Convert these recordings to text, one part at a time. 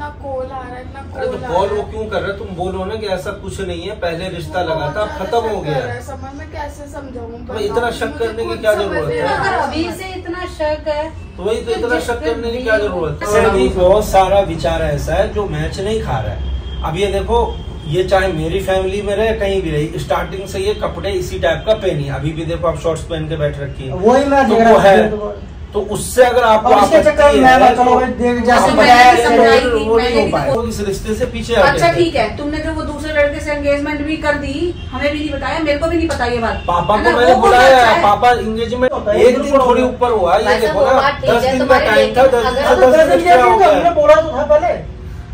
इतना कॉल आ रहा है, इतना अरे तो कॉल वो क्यों कर रहे हैं? तुम बोलो ना कि ऐसा कुछ नहीं है, पहले रिश्ता लगा था, अब खत्म हो गया है। समझ में कैसे समझाऊं? तो इतना शक करने की क्या जरूरत है? अगर अभी से इतना शक है तो वही तो, इतना शक करने की क्या जरूरत है? अभी बहुत सारा विचार ऐसा है जो मैच नहीं खा रहा है। अब ये देखो, ये चाहे मेरी फैमिली में रहे, कहीं भी रही, स्टार्टिंग से ये कपड़े इसी टाइप का पहनी, अभी भी देखो आप शॉर्ट्स पहन के बैठ रखी है, वही मैं तो वो है। तो उससे अगर आपको इस रिश्ते से पीछे अच्छा ठीक है, तुमने जो वो दूसरे लड़के से एंगेजमेंट भी कर दी, हमें भी नहीं बताया, मेरे को भी नहीं पता ये बात। पापा को मैंने बुलाया, पापा एंगेजमेंट एक दिन थोड़ी ऊपर हुआ, ये देखो ना 10 दिन का टाइम था, 10 दिन बोला तो था पहले।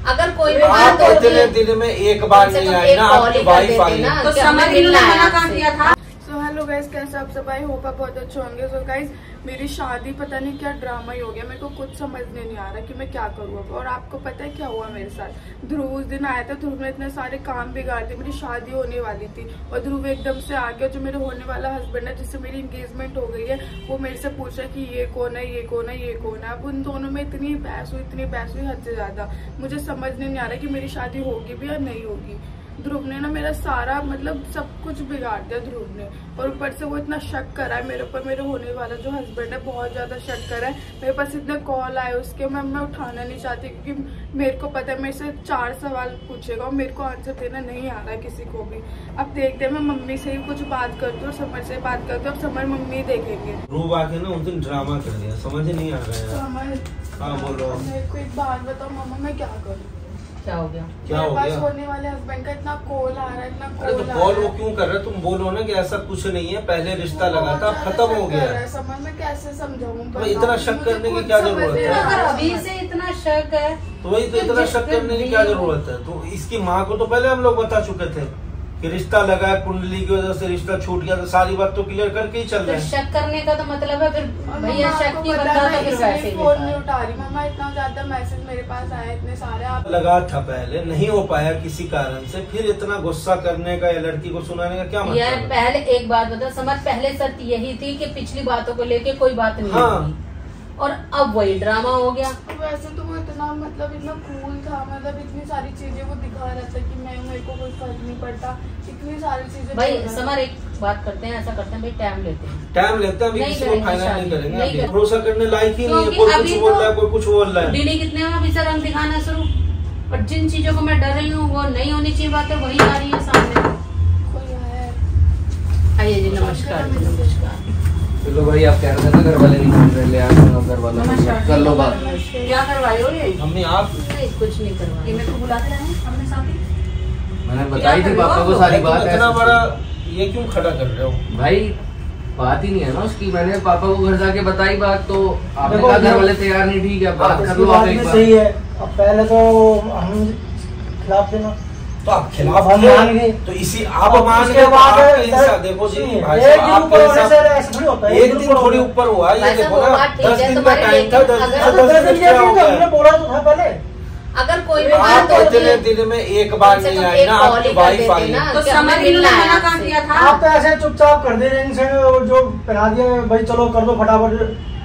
अगर कोई आप इतने दिन में एक बार नहीं आई ना, आपकी वाइफ आई तो समझ मना कर दिया था। सो हेलो गाइस, कैसे आप सब? आई होप आप बहुत अच्छे होंगे। सो गाइस, मेरी शादी पता नहीं क्या ड्रामा ही हो गया, मेरे को कुछ समझ में नहीं आ रहा कि मैं क्या करूँ अब। और आपको पता है क्या हुआ मेरे साथ? ध्रुव उस दिन आया था, ध्रुव ने इतने सारे काम बिगाड़ दिए, मेरी शादी होने वाली थी और ध्रुव एकदम से आ गया। जो मेरे होने वाला हस्बैंड है, जिससे मेरी एंगेजमेंट हो गई है, वो मेरे से पूछा कि ये कौन है, ये कौन है, ये कौन है। अब उन दोनों में इतनी बहस हुई हद से ज्यादा। मुझे समझ नहीं आ रहा कि मेरी शादी होगी भी या नहीं होगी। ध्रुव ने ना मेरा सारा मतलब सब कुछ बिगाड़ दिया ध्रुव ने, और ऊपर से वो इतना शक करा है मेरे ऊपर। मेरे होने वाला जो हस्बैंड है बहुत ज्यादा शक करा है। मेरे पास इतने कॉल आए उसके, मैं उठाना नहीं चाहती क्योंकि मेरे को पता है मेरे से 4 सवाल पूछेगा और मेरे को आंसर देना नहीं आ रहा है किसी को भी। अब देखते हैं, मैं मम्मी से ही कुछ बात करती हूँ और समर से बात करती हूँ। अब समर मम्मी देखेंगे। ध्रुव आके ना उस दिन ड्रामा कर दिया, समझ नहीं आ रहा है। हाँ बोलो। मेरे को एक बात बताओ मामा, मैं क्या करूँ? क्या हो गया? क्या हो गया? होने वाले हस्बैंड का इतना कॉल आ रहा है, इतना अरे तो कॉल वो क्यों कर रहे हैं? तुम बोलो ना कि ऐसा कुछ नहीं है, पहले रिश्ता लगा था, अब खत्म हो गया है। समझ में कैसे समझाऊं? तो इतना शक करने की क्या जरूरत है? अगर अभी से इतना शक है तो वही तो, इतना शक करने की क्या जरूरत है? तो इसकी माँ को तो पहले हम लोग बता चुके थे कि रिश्ता लगा है, कुंडली की वजह से रिश्ता छूट गया, तो सारी बात तो क्लियर करके ही चल रहे हैं। शक करने का तो मतलब है फिर भैया शक की बता तो फिर वैसे फोन नहीं उठा रही मामा। इतना ज्यादा मैसेज मेरे पास आया, इतने सारे। आप लगा था पहले, नहीं हो पाया किसी कारण से, फिर इतना गुस्सा करने का या लड़की को सुनाने का क्या मतलब? यार पहले एक बात बता समझ, पहले शर्त यही थी कि पिछली बातों को लेके कोई बात नहीं होगी, और अब वही ड्रामा हो गया। वैसे तो वो इतना मतलब इतना कूल था, मतलब इतनी सारी चीजें वो दिखा रहा था कि मेरे को कोई फर्क नहीं पड़ता, इतनी सारी चीजें। भाई समर एक बात करते हैं, ऐसा करते हैं भाई, टाइम लेते हैं, अभी किसी को फाइनल नहीं करेंगे। भरोसा करने लायक ही नहीं है, कोई कुछ बोल रहा है, कोई कुछ बोल रहा है। डिले कितने में अभी से रंग दिखाना शुरू, और जिन चीजों को मैं डर रही हूँ वो नहीं होनी चाहिए बातें वही आ रही है सामने। आइए जी, नमस्कार जी, नमस्कार। चलो भाई, आप कह रहे थे ना घर वाले नहीं मान रहे, ले आज घर वालों कर लो बात। क्या करवाए हो ये? मम्मी आप? नहीं कुछ नहीं करवाए, मेरे को बुलाते रहे अपने साथ ही। मैंने बताई थी पापा को सारी बात। इतना बड़ा ये क्यों खड़ा कर रहे हो भाई? बात ही नहीं है ना उसकी। मैंने पापा को घर जाके बताई बात, तो आपने कहा घर वाले तैयार नहीं। ठीक है, बात कर लो आप एक बार। सही है। अब पहले तो हम खिलाफ थे ना, तो आप खिलाफ हम मान गए, तो इसी आप मान के बाद देखो जी, एक दिन थोड़ी ऊपर हुआ, ये देखो ना 10 दिन का टाइम था, 10 दिन बोला तो था पहले। अगर कोई आप इतने दिन में एक बार नहीं आई ना, आपकी वाइफ आई तो समझ मना कर दिया था। आप तो ऐसे चुपचाप कर दे रहे हैं, जो पहना दिया भाई, चलो कर दो फटाफट,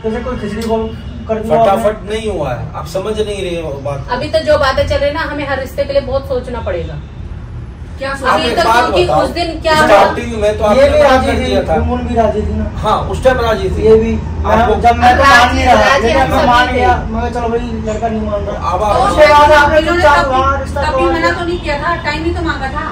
जैसे कोई खिचड़ी बोल कर दिया। फटाफट नहीं हुआ है, आप समझ नहीं रहे हो बात। अभी तो जो बातें चल रही है ना, हमें हर रिश्ते के लिए बहुत सोचना पड़ेगा। क्या क्योंकि उस दिन क्या स्टार्टिंग में तो ये भी राजी थी, भी राजी थी ना। हाँ उस टाइम राजी थी। ये भी जब मैं तो मान नहीं रहा, लेकिन मैं मान गया, मैं चलो भाई लड़का नहीं मान रहा। अब कभी मना तो नहीं किया था, टाइम ही तो मांगा था।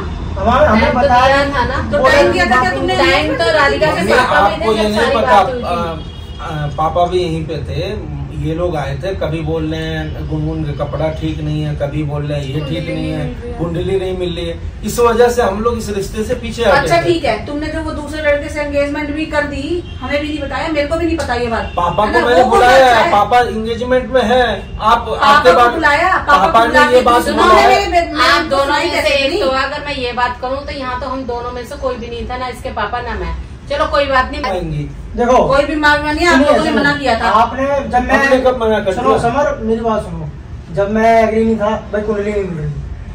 हमें बताया था ना, तो टाइम दिया था क्या तुमने? टाइम तो राधिका के पापा भी आपको ये थे, नहीं सारी पता, बात हुई थी। पापा भी यहीं पे थे, ये लोग आए थे, कभी बोल रहे हैं गुनगुन का कपड़ा ठीक नहीं है, कभी बोल रहे हैं ये ठीक नहीं है, कुंडली नहीं मिल रही है। इस वजह से हम लोग इस रिश्ते से पीछे हटे। अच्छा ठीक है, तुमने जो वो दूसरे लड़के से एंगेजमेंट भी कर दी, हमें भी नहीं बताया, मेरे को भी नहीं पता ये बात। पापा को मैंने बुलाया है, पापा एंगेजमेंट में है। आपके बाद बुलाया, पापा ने ये बात बुलाया। आप दोनों ही से तो अगर मैं ये बात करूँ तो यहाँ तो हम दोनों में से कोई भी नहीं था, ना इसके पापा ना मैं। चलो कोई बात नहीं, देखो कोई भी मांगना नहीं, आप लोगों ने मना किया था। आपने जब मैं कब मना कर सुनो समर, मेरी बात सुनो, जब मैं एग्री नहीं था भाई, कुंडली नहीं मिल रही,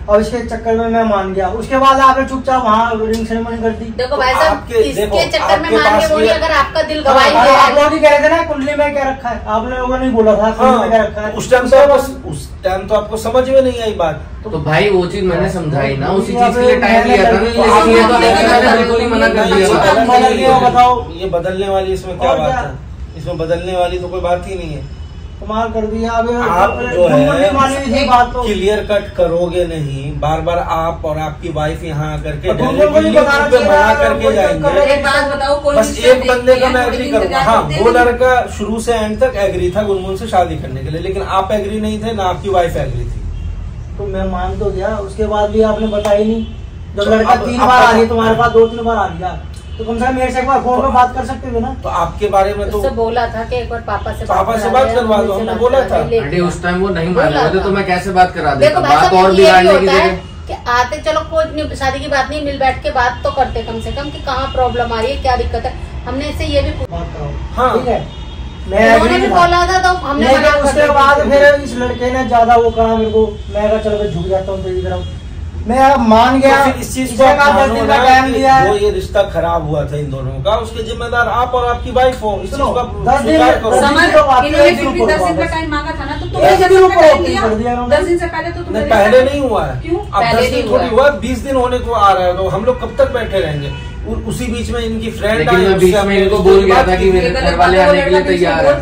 और इसके चक्कर में मैं मान गया। उसके बाद आपने चुपचाप वहाँ रिंग सेरेमनी कर दी। देखो भाई साहब, इसके चक्कर में मान के बोलिए, अगर आपका दिल गवाही आप लोग ही कह रहे थे ना कुंडली में क्या रखा है, आप लोगों ने बोला था कुंडली में क्या रखा है। उस टाइम तो आपको समझ में नहीं आई बात। तो भाई वो चीज मैंने समझाई ना, उसी चीज के लिए टाइम लिया था, लेकिन ये तो मैंने बिल्कुल ही मना कर दिया। बताओ ये बदलने वाली इसमें क्या बात है? इसमें बदलने वाली तो कोई बात ही नहीं है। कमाल कर दिया। आप जो है क्लियर कट करोगे नहीं, बार बार आप और आपकी वाइफ यहाँ करके मना करके जाएंगे। एक बात बताओ, कोई बस एक बंदे का मैं एग्री करूँगा। हाँ, वो लड़का शुरू से एंड तक एग्री था गुनगुन से शादी करने के लिए, लेकिन आप एग्री नहीं थे, ना आपकी वाइफ एग्री थी। तो मैं मान तो गया, उसके बाद भी आपने बताया नहीं। जब लड़का 3 बार आ रही तुम्हारे पास, 2-3 बार आ गया, तो कम से कम मेरे से एक बार फोन पे बात कर सकते थे ना। तो आपके बारे में तो बोला था कि एक बार पापा से बात करवा दो, हमने बोला था। आंटी उस टाइम वो नहीं मान रहे थे, तो मैं कैसे बात करा देता? बात और बिगाड़ने की जगह कि आते, चलो कोई शादी की बात नहीं, मिल बैठ के बात तो करते कम से कम कि कहाँ प्रॉब्लम आ रही है, क्या दिक्कत है। हमने इससे ये भी बात कराओ, हाँ ठीक है। उन्होंने भी बोला था तो हमने उसके बाद फिर इस लड़के ने ज्यादा वो कहा मेरे को, मैं कहा चलो मैं झुक जाता हूँ तेरी तरफ, मैं मान गया। तो इस चीज को टाइम दिया, वो ये रिश्ता खराब हुआ था इन दोनों का, उसके जिम्मेदार आप और आपकी वाइफ हो। इस चीज का 10 दिन का टाइम मांगा था ना, तो तुमने 10 दिन से पहले तो तुमने पहले नहीं हुआ है। क्यों? अब 10 दिन थोड़ी हुआ, 20 दिन होने को आ रहा है, तो हम लोग कब तक बैठे रहेंगे? उसी बीच में इनकी फ्रेंड बीच में इनको बोल गया था कि मेरे घर वाले आने के लिए तैयार है।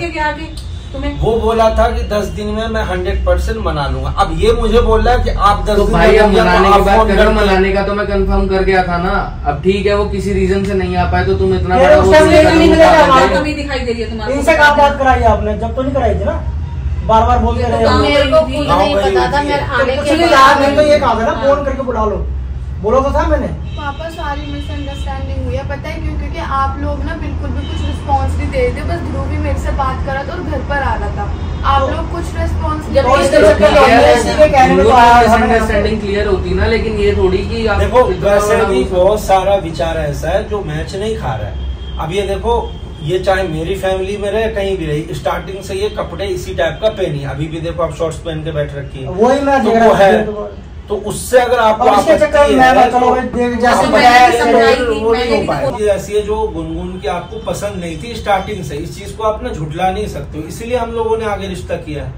वो बोला था कि 10 दिन में मैं 100% मना लूंगा। अब ये मुझे बोल रहा है कि आप 10 तो दिन भाई अब मनाने की बात करो, मनाने का तो मैं कंफर्म कर गया था ना। अब ठीक है, वो किसी रीजन से नहीं आ पाए, तो तुम इतना बड़ा कमी दिखाई दे रही है तुम्हारी। इनसे कहाँ बात कराई आपने? जब तो नहीं कराई थी ना, बार-बार बोलते रहे। मेरे को कुछ नहीं पता था, मैं आने के बाद तो ये कहा था ना फोन करके बुला लो, बोला तो था मैंने। पापा सारी मिसअंडरस्टैंडिंग हुई है, पता है क्यों? क्योंकि आप लोग ना बिल्कुल भी कुछ रिस्पॉन्स नहीं दे रहे थे। बस ध्रुव भी मेरे से बात करा था और घर पर आ रहा था, आप लोग कुछ रिस्पॉन्स अंडरस्टैंडिंग क्लियर होती ना, लेकिन ये थोड़ी कि देखो वैसे भी बहुत सारा विचार ऐसा है जो मैच नहीं खा रहा है। अब ये देखो, ये चाहे मेरी फैमिली में रहे, कहीं भी रही, स्टार्टिंग से ये कपड़े इसी टाइप का पहनी है। अभी भी देखो आप शॉर्ट्स पहन के बैठ रखी है, वही मैं तो वो है। तो उससे अगर आपको ऐसी है जो गुनगुन की आपको पसंद नहीं थी स्टार्टिंग से, इस चीज को आप ना झुठला नहीं सकते हो, इसीलिए हम लोगों ने आगे रिश्ता किया है।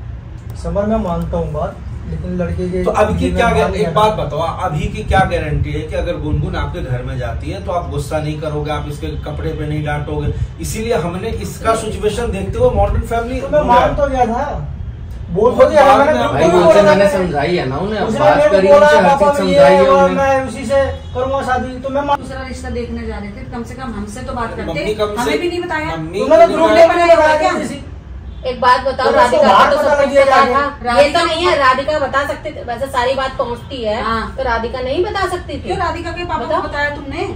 समझ में मानता हूँ बात, लेकिन लड़के के तो अभी की क्या, एक बात बताओ, अभी की क्या गारंटी है कि अगर गुनगुन आपके घर में जाती है तो आप गुस्सा नहीं करोगे, आप इसके कपड़े पे नहीं डांटोगे? इसीलिए हमने इसका सिचुएशन देखते हुए मॉडर्न फैमिली मान तो गया था, मैंने समझाई है ना उन्हें, बात करी उनसे, हर चीज समझाई है उन्हें। मैं उसी से करूंगा शादी, तो मैं दूसरा रिश्ता देखने जा रहे थे, कम से कम हमसे तो बात करते, हमें भी नहीं बताया। एक बात बताओ, राधिका को तो सब कुछ पता था, ये तो नहीं है राधिका बता सकती थी, वैसे सारी बात पहुंचती है तो राधिका नहीं बता सकती थी। क्यों राधिका के पापा को बताया तुमने?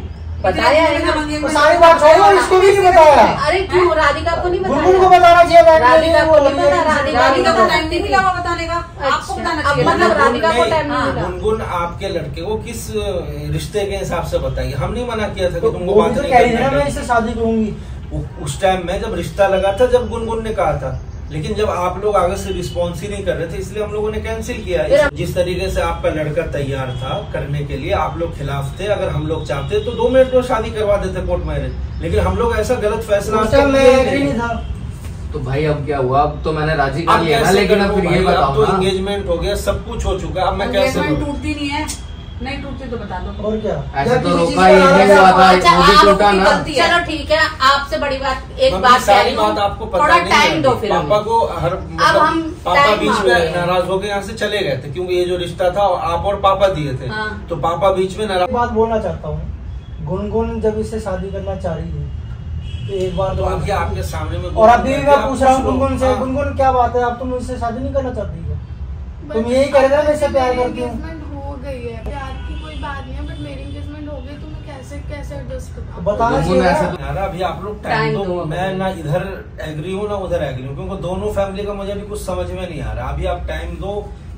बताया है ना, सारी बात छोड़ो, इसको भी नहीं बताया। अरे क्यों राधिका को नहीं बताया? गुनगुन को बताना चाहिए, राधिका को नहीं पता, राधिका को टाइम नहीं मिला बताने का, आपको बताना चाहिए। मतलब राधिका को टाइम नहीं मिला। गुनगुन आपके लड़के को किस रिश्ते के हिसाब से बताइए? हमने मना किया था कि तुमको बात नहीं करनी, मैं इससे शादी करूंगी। उस टाइम में जब रिश्ता लगा था, जब गुनगुन ने कहा था, लेकिन जब आप लोग आगे से रिस्पॉन्स ही नहीं कर रहे थे, इसलिए हम लोगों ने कैंसिल किया। जिस तरीके से आपका लड़का तैयार था करने के लिए, आप लोग खिलाफ थे। अगर हम लोग चाहते तो 2 मिनट में शादी करवा देते कोर्ट मैरिज, लेकिन हम लोग ऐसा गलत फैसला नहीं था। तो भाई अब क्या हुआ? अब तो मैंने राजी कर लिया ना, लेकिन अब फिर ये बताओ, तो एंगेजमेंट हो गया, सब कुछ हो चुका, अब मैं कैसे टूटती नहीं है? नहीं टूटती तो बता दो। और क्या? ऐसा तो रोका ही नहीं हुआ था, मुझे टूटा ना। चलो ठीक है, आपसे बड़ी बात एक बात सारी बात आपको पता थोड़ा नहीं टाइम दो फिर पापा को हर अब हम पापा बीच में नाराज होकर यहाँ से चले गए थे, क्योंकि ये जो रिश्ता था आप और पापा दिए थे, तो पापा बीच में नाराज। बात बोलना चाहता हूँ, गुनगुन जब इससे शादी करना चाह रही थी तो एक बार तो आपके सामने में, और अभी भी मैं पूछ रहा हूँ गुनगुन से, गुनगुन क्या बात है, आप तुम मुझसे शादी नहीं करना चाहती हो? तुम यही कह रहे थे मैं इससे प्यार करती हूँ। हो गई है, प्यार की कोई बात नहीं है, बट मेरी एंगेजमेंट हो गई तो मैं कैसे एडजस्ट करूँ? बताना चाहिए। अभी आप लोग टाइम दो, मैं ना इधर एग्री हूँ ना उधर एग्री हूँ, क्योंकि दोनों फैमिली का मुझे भी कुछ समझ में नहीं आ रहा। अभी आप टाइम दो,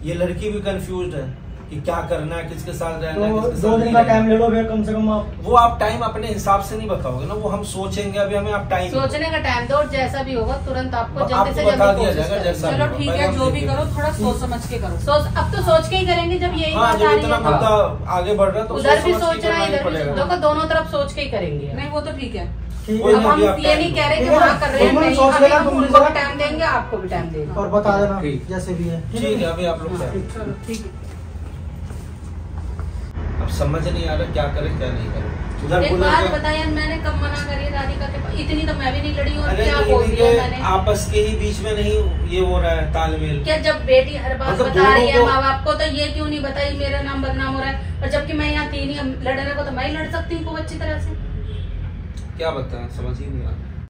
ये लड़की भी कंफ्यूज्ड है कि क्या करना है, किसके साथ रहना है, तो किसके 2 साथ दिन नहीं का रहना टाइम है। ले लो फिर कम से कम आप। वो आप टाइम अपने हिसाब से नहीं बताओगे ना, वो हम सोचेंगे। अभी हमें आप टाइम सोचने का टाइम दो, और जैसा भी होगा तुरंत आपको जल्दी आपको से बता जल्दी दिया कोशिश जाएगा करो। जैसा चलो भी ठीक होगा, है, हम जो भी देखेंगे। करो थोड़ा सोच समझ के करो। अब तो सोच के ही करेंगे जब यही हाँ, बात जब आ रही इतना है। मुद्दा आगे बढ़ रहा है तो उधर भी सोच समझ के सोचना है, करना ही इधर भी पड़ेगा। देखो, दोनों तरफ सोच के ही करेंगे। नहीं वो तो ठीक है। ठीक कोई है अब नहीं, हम अभी आप ये नहीं कह रहे कि ठीक है, वहाँ कर रहे हैं, तुम नहीं, सोच अभी लेना, हम तुम भी उनको भी जरा। टाइम देंगे, आपको भी टाइम देंगे। और बता देना ठीक। जैसे भी है। ठीक है, अभी आप लोग क्या चलो ठीक है। अब समझ नहीं आ रहा क्या करें क्या नहीं करें। उधर एक बोले बात कि- बताया, मैंने कब मना करी है राधिका के, इतनी तो मैं भी नहीं लड़ी हूँ, और अरे क्या तो बोल इन्हीं दिया के मैंने। आपस के ही बीच में नहीं ये हो रहा है तालमेल। क्या जब बेटी हर बात मतलब बता रही है दोनों को- माँ बाप को, तो ये क्यों नहीं बताई मेरा नाम बदनाम हो रहा है, और जबकि मैं यहाँ थी नहीं, लड़ने को तो मैं ही लड़ सकती हूँ खूब अच्छी तरह से। क्या बताएं, समझ ही नहीं आ रहा।